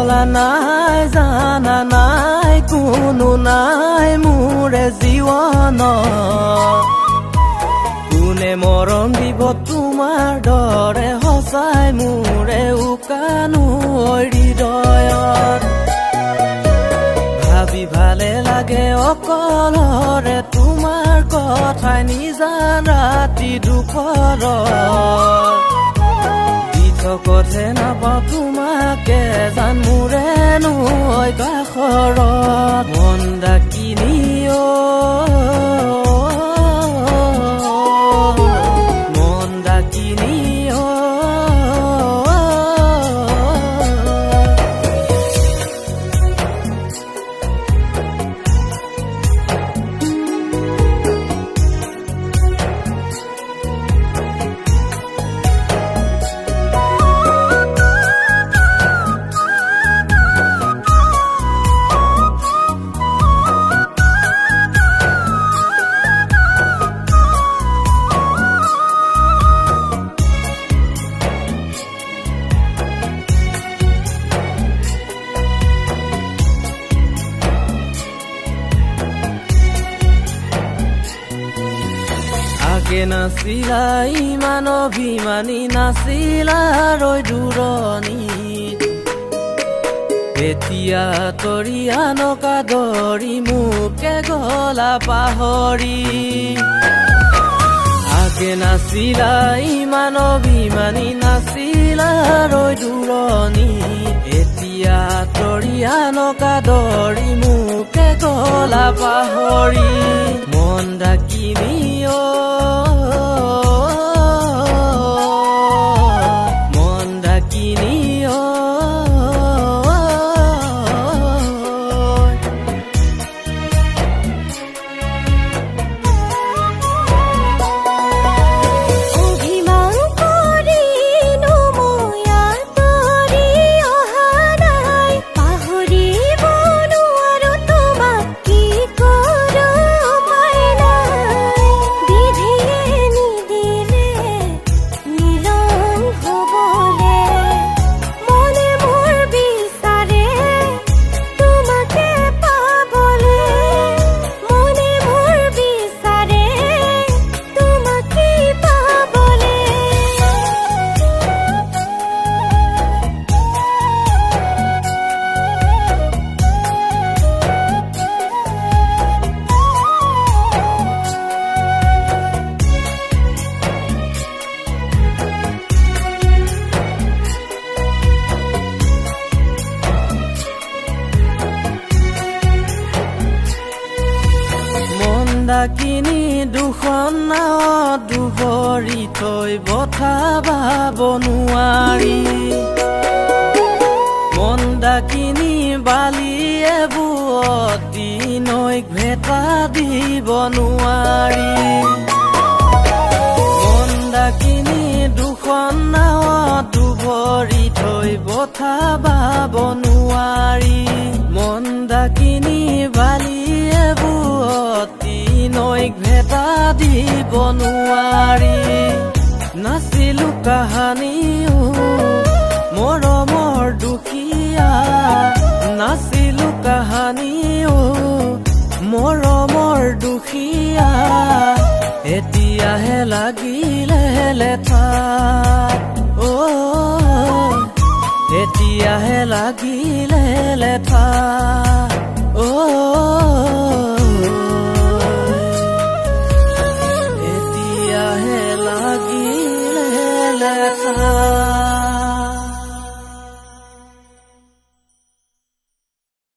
বলা নাই জানা নাই কোনো নাই মোৰে জীৱন কোনে মৰম দিব তোমাৰ দৰে সঁচাই মোৰে উকানো হৃদয়ত ভাবি ভালে লাগে অকলৰে তোমাৰ কথাই নিজান ৰাতি দুপৰত কথা নাপাওঁ তোমাকে জান মোৰেনো হয় কাষৰত মন ডাকিনি মন ডাকিনি আগে নাছিলা ইমান অভিমানী নাছিলা ৰৈ দূৰণিত এতিয়া তৰি আনকা ধৰি মোকে গলা পাহৰি আগে নাছিলা ইমান অভিমানী নাছিলা ৰৈ দূৰণিত এতিয়া তৰি আনকা ধৰি মোকে গলা পাহৰি মন ডাকিনি মন ডাকিনি ডাকিনি দুখন নাৱত দুবৰি থৈ বঠা বাব নোৱাৰি মন ডাকিনি বালিয়ে বুৱতী নৈক ভেটা দিব নোৱাৰি মন ডাকিনি দুখন নাৱত দুবৰি থৈ বঠা বাব নোৱাৰি মন ডাকিনি বালিয়ে বুৱতী নৈক ভেটা দিব নোৱাৰি নাছিলো কাহানিও মৰমৰ দুখীয়া নাছিলো কাহানিও মৰমৰ দুখীয়া এতিয়াহে লাগিলে লেঠা এতিয়াহে লাগিলে লেঠা